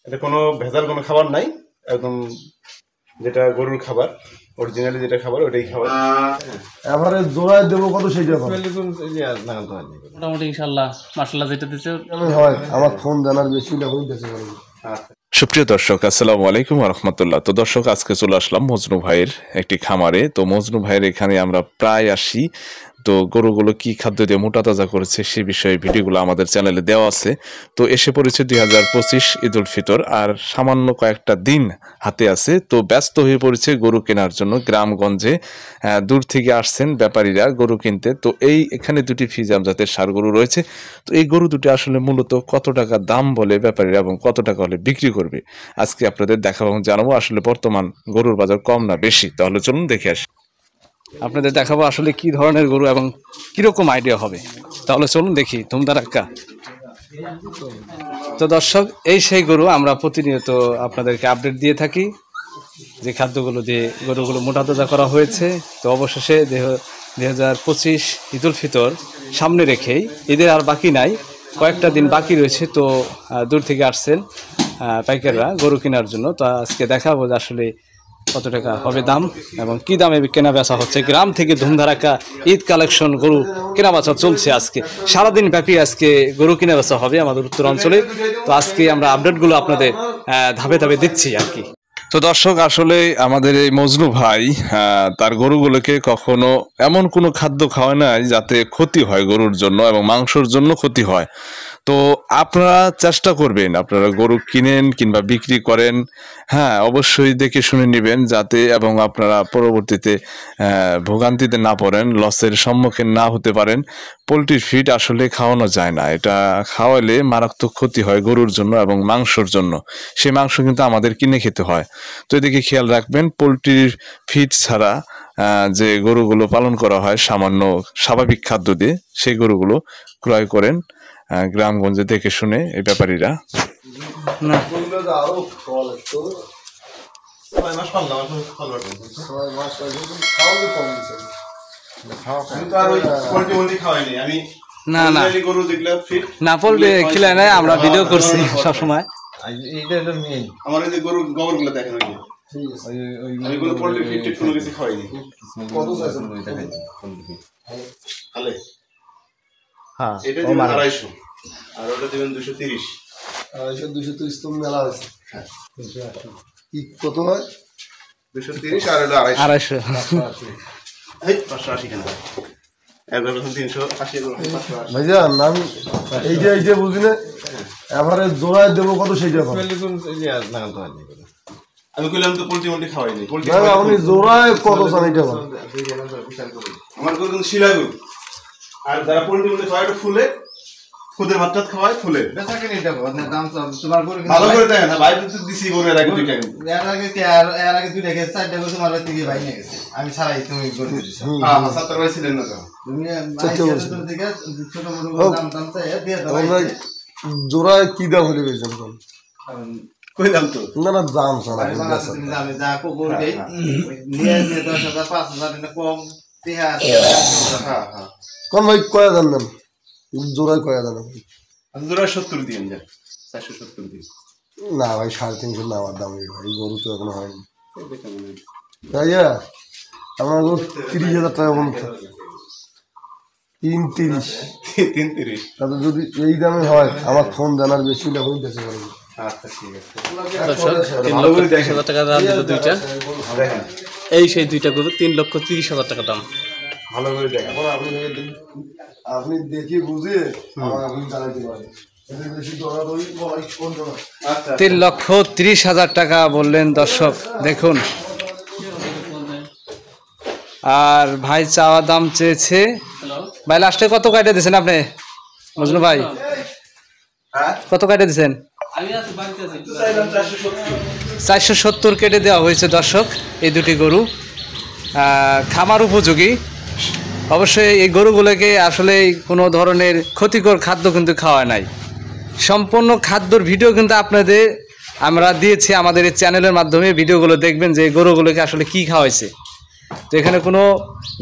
এটা কোনো ভেজাল কোনো খাবার নাই, একদম যেটা গরুর খাবার, অরিজিনালি যেটা খাবার ওটাই খাবার। এবারে জোড়ায় দেবো কত সেইটা মোটামুটি ইনশাল্লাহ মাশাআল্লাহ যেটা দিচ্ছে হয় আমার ফোন জানার বেশি এখন বেঁচে পারবো। সুপ্রিয় দর্শক, আসসালামু আলাইকুম রহমতুল্লাহ। তো দর্শক, আজকে চলে আসলাম মজনু ভাইয়ের একটি খামারে। তো মজনু ভাইয়ের এখানে আমরা প্রায় আসি। তো গরুগুলো কি খাদ্য দিয়ে মোটা তাজা করেছে সে বিষয়ে ভিডিওগুলো আমাদের চ্যানেলে দেওয়া আছে। তো এসে পড়েছে 2025 ঈদ উল ফিতর, আর সামান্য কয়েকটা দিন হাতে আছে। তো ব্যস্ত হয়ে পড়েছে গরু কেনার জন্য। গ্রামগঞ্জে দূর থেকে আসছেন ব্যাপারীরা গরু কিনতে। তো এখানে দুটি ফিজাম জাতের ষাঁড় গরু রয়েছে। তো এই গরু দুটি আসলে মূলত কত টাকা দাম বলে ব্যাপারীরা এবং কত টাকা হলে বিক্রি করবে আজকে আপনাদের দেখাবো এবং জানাবো। আসলে বর্তমান গরুর বাজার কম না বেশি, তাহলে চলুন দেখে আসি। আপনাদের দেখাবো আসলে কি ধরনের গরু এবং কিরকম আইডিয়া হবে, তাহলে চলুন দেখি ধুমধারাক্কা। তো দর্শক, এই সেই গরু আমরা প্রতিনিয়ত আপনাদেরকে আপডেট দিয়ে থাকি, যে খাদ্যগুলো দিয়ে গরুগুলো মোটা তাজা করা হয়েছে। তো অবশেষে 2025 ঈদ উল ফিতর সামনে রেখেই, ঈদের আর বাকি নাই, কয়েকটা দিন বাকি রয়েছে। তো দূর থেকে আসছেন পাইকাররা গরু কেনার জন্য। তো আজকে দেখাবো যে আসলে কত টাকা হবে দাম এবং কি দামে কেনা বেচা হচ্ছে। গ্রাম থেকে ধুমধারাক্কা ঈদ কালেকশন গরু কেনা বেচা চলছে আজকে সারাদিন ব্যাপী। আজকে গরু কেনা বেচা হবে আমাদের উত্তর অঞ্চলে। তো আজকে আমরা আপডেটগুলো আপনাদের ধাপে ধাপে দিচ্ছি আর কি। তো দর্শক, আসলে আমাদের এই মজনু ভাই তার গরুগুলোকে কখনো এমন কোনো খাদ্য খাওয়ায় নাই যাতে ক্ষতি হয় গরুর জন্য এবং মাংসর জন্য ক্ষতি হয়। তো আপনারা চেষ্টা করবেন, আপনারা গরু কিনেন কিংবা বিক্রি করেন, হ্যাঁ অবশ্যই দেখে শুনে নেবেন যাতে, এবং আপনারা পরবর্তীতে ভোগান্তিতে না পড়েন, লসের সম্মুখীন না হতে পারেন। পোলট্রির ফিড আসলে খাওয়ানো যায় না, এটা খাওয়ালে মারাত্মক ক্ষতি হয় গরুর জন্য এবং মাংসর জন্য। সেই মাংস কিন্তু আমাদের কিনে খেতে হয়। তো এদিকে খেয়াল রাখবেন, পোলট্রির ফিড ছাড়া যে গরুগুলো পালন করা হয় সামান্য স্বাভাবিক খাদ্য দিয়ে, সেই গরুগুলো ক্রয় করেন গ্রামগঞ্জে দেখে শুনে এই ব্যাপারীরা। না না না পোলট্রি খিলায় নাই, আমরা ভিডিও করছি সবসময়। আমার ওই যে গরু গোবরগুলো দেখেন, ওই কোনো পোল্ট্রি ফিড কোনো কিছু খাওয়াইনি। হ্যাঁ, এটা দিবেন 250 আর ওটা দিবেন 230। 230 তো মেলা হয়েছে। কি কত হয়? 230 আর ওটা 250। 580 কেন? একবার 380 ভাইজান আমি এই যে বুঝি না, এবারে জোড়ায় দেবো কত সেইটা আমি কইলাম তো পোল্ট্রি মোল্ট্রি খাওয়াইনি। পোল্ট্রি আপনি জোড়ায় কত চান এটা? আমার গরু কিন্তু শিলা গরু, আর যারা পোল্ট্রি মোল্ট্রি খাওয়ায় এটা ফুলে খুদের ভাত টাত খাওয়ায় ফুলে ভালো করে দেয় না ভাই। তো দিছি গরু এর আগে দুইটা, এর আগে দুইটা গেছে, চারটা গেছে, মারা থেকে ভাই নিয়ে গেছে। আমি ছাড়াই তুমি করে দিয়েছি। হ্যাঁ হ্যাঁ, 70 ভাই ছিলেন না তো তুমি থেকে ছোট বড় দাম দাম চাই দিয়ে দাও। জোড়ায় কি দাম হলে বেচেন? কইলাম তো না না দাম ছাড়া তুমি জানো যা কো গরুই নিয়ে 10,000 5,000 টাকা কম দেয়া। হ্যাঁ হ্যাঁ, কোন ভাই কয়া দাম নেন? জোড়ায় কয়া দাম? আমি জোড়া 70 দিন যা 470 দিন। না ভাই 350 নেওয়ার দাম। এই গরু তো এখনো হয়নি। তাইয়া আমার গরু 30,000 টাকা বলতো। 330 তাহলে যদি এই দামে হয় আমার ফোন জানার বেশি এখন বেঁচে পারবো। আচ্ছা ঠিক আছে। 3,30,000 টাকা দাম দিল দুইটা। এই সেই দুইটা গরু 3,30,000 টাকা দাম। ভালো করে দেখেন, আপনি দেখে বুঝে আপনি জানাইতে পারেন। 3,30,000 টাকা বললেন দর্শক, দেখুন। আর ভাই চাওয়া দাম চেয়েছে, ভাই লাস্টে কত কাটে দিয়েছেন আপনি মজনু ভাই? কত কাটে দিয়েছেন? 470 কেটে দেওয়া হয়েছে দর্শক। এই দুটি গরু খামার উপযোগী। অবশ্যই এই গরুগুলোকে আসলে কোনো ধরনের ক্ষতিকর খাদ্য কিন্তু খাওয়া নাই। সম্পূর্ণ খাদ্যর ভিডিও কিন্তু আপনাদের আমরা দিয়েছি আমাদের এই চ্যানেলের মাধ্যমে। ভিডিওগুলো দেখবেন যে গরুগুলোকে আসলে কি খাওয়াইছে। তো এখানে কোনো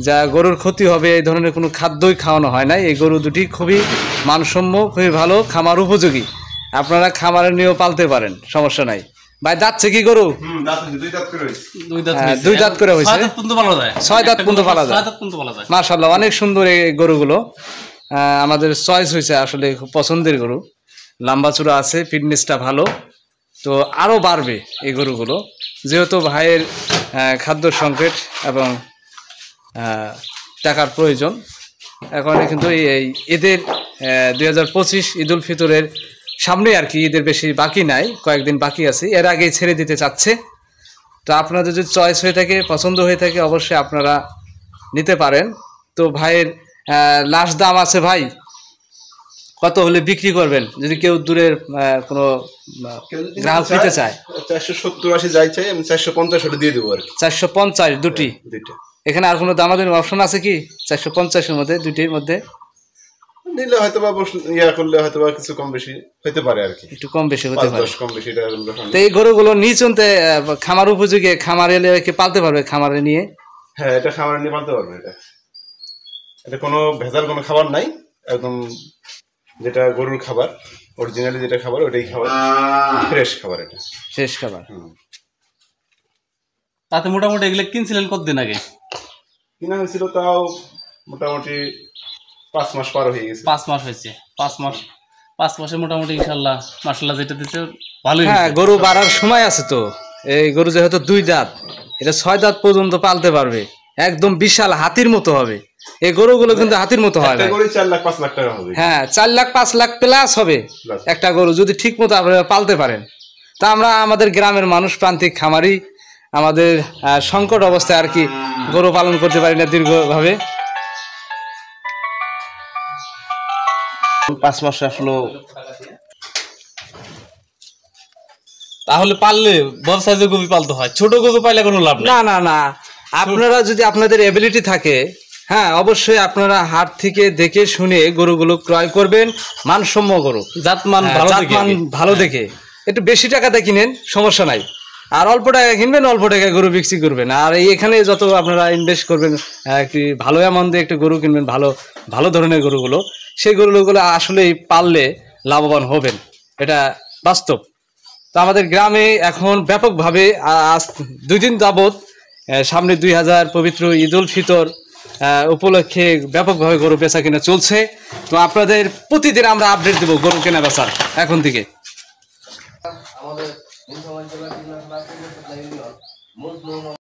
যা গরুর ক্ষতি হবে এই ধরনের কোনো খাদ্যই খাওয়ানো হয় না। এই গরু দুটি খুবই মানসম্য, খুবই ভালো, খামার উপযোগী। আপনারা খামারে নিয়েও পালতে পারেন, সমস্যা নাই। ভাই দাঁতছে কি গরু? দুই দাঁত করে হয়েছে। দুই দাঁত করে হয়েছে, 6 দাঁত পর্যন্ত পালা যায়, 6 দাঁত পর্যন্ত পালা যায়। 6 দাঁত পর্যন্ত পালা যায়। মাশাআল্লাহ, অনেক সুন্দর এই গরুগুলো। আমাদের চয়েস হয়েছে, আসলে খুব পছন্দের গরু, লম্বা চূড়া আছে, ফিটনেসটা ভালো। তো আরও বাড়বে এই গরুগুলো, যেহেতু ভাইয়ের খাদ্য সংকট এবং টাকার প্রয়োজন। এখন কিন্তু এই ঈদের 2025 ঈদ উল ফিতরের সামনে আর কি, ঈদের বেশি বাকি নাই, কয়েকদিন বাকি আছে, এর আগেই ছেড়ে দিতে চাচ্ছে। তো আপনাদের যদি চয়েস হয়ে থাকে, পছন্দ হয়ে থাকে, অবশ্যই আপনারা নিতে পারেন। তো ভাইয়ের লাস্ট দাম আছে ভাই, কত হলে বিক্রি করবেন যদি কেউ দূরের কোনো গ্রাহক নিতে চায়? 470-80 যাই চাই, আমি 450 হলে দিয়ে দেবো আর কি। 450 দুটি। দুইটা এখানে আর কোনো দামাদামি অপশন আছে কি 450-এর মধ্যে, দুইটির মধ্যে? নিলে হয়তো বা ইয়া করলে হয়তো বা কিছু কম বেশি হইতে পারে আর কি, একটু কম বেশি হতে পারে। 5-10 কম বেশি, এটা ব্যাপার না। তো এই গরুগুলো নিচনতে খামার উপযোগী, খামারে এলে কি পালতে পারবে খামারে নিয়ে? হ্যাঁ, এটা খাবার নিয়ে পালতে পারবে। এটা কোনো ভেজাল কোনো খাবার নাই, একদম যেটা গরুর খাবার, অরিজিনালি যেটা খাবার ওটাই খাবার, ফ্রেশ খাবার, এটা শেষ খাবার। তাতে মোটামুটি এগুলো কিনছিলেন কতদিন আগে? কিনা হয়েছিল তাও মোটামুটি 5 মাস পার হয়ে গেছে। 5 মাস হয়েছে। 5 মাসে মোটামুটি ইনশাল্লাহ মাশাআল্লাহ যেটা দিতে ভালোই। হ্যাঁ, গরু বাড়ার সময় আছে তো। এই গরু যেহেতু 2 দাঁত, এটা 6 দাঁত পর্যন্ত পালতে পারবে, একদম বিশাল হাতির মতো হবে। এই গরুগুলো কিন্তু হাতির মতো হয় একটা গরু 4 লাখ 5 লাখ টাকা হবে। হ্যাঁ, 4 লাখ 5 লাখ প্লাস হবে একটা গরু, যদি ঠিক মতো আপনারা পালতে পারেন। তা আমরা আমাদের গ্রামের মানুষ, প্রান্তিক খামারি, আমাদের সংকট অবস্থায় আর কি গরু পালন করতে পারি না দীর্ঘভাবে। 5 মাস আসলো। তাহলে পাললে বড় সাইজের গরু পালতে হয়, ছোট গরু পাইলে কোনো লাভ নেই। না না না, আপনারা যদি আপনাদের এবিলিটি থাকে, হ্যাঁ অবশ্যই আপনারা হাট থেকে দেখে শুনে গরুগুলো ক্রয় করবেন, মানসম্য গরু, জাতমান ভালো দেখে। একটু বেশি টাকাতে কিনেন, সমস্যা নাই। আর অল্প টাকা কিনবেন, অল্প টাকায় গরু বিক্রি করবেন। আর এখানে যত আপনারা ইনভেস্ট করবেন, একটি ভালো অ্যামাউন্টে একটা গরু কিনবেন, ভালো ভালো ধরনের গরুগুলো, সেই গরুগুলো আসলেই পাললে লাভবান হবেন, এটা বাস্তব। তো আমাদের গ্রামে এখন ব্যাপকভাবে আজ 2 দিন যাবৎ, সামনে 2000 পবিত্র ঈদ উল ফিতর উপলক্ষে ব্যাপকভাবে গরু বেচা কিনা চলছে। তো আপনাদের প্রতিদিন আমরা আপডেট দেবো গরু কেনা বেচার এখন থেকে।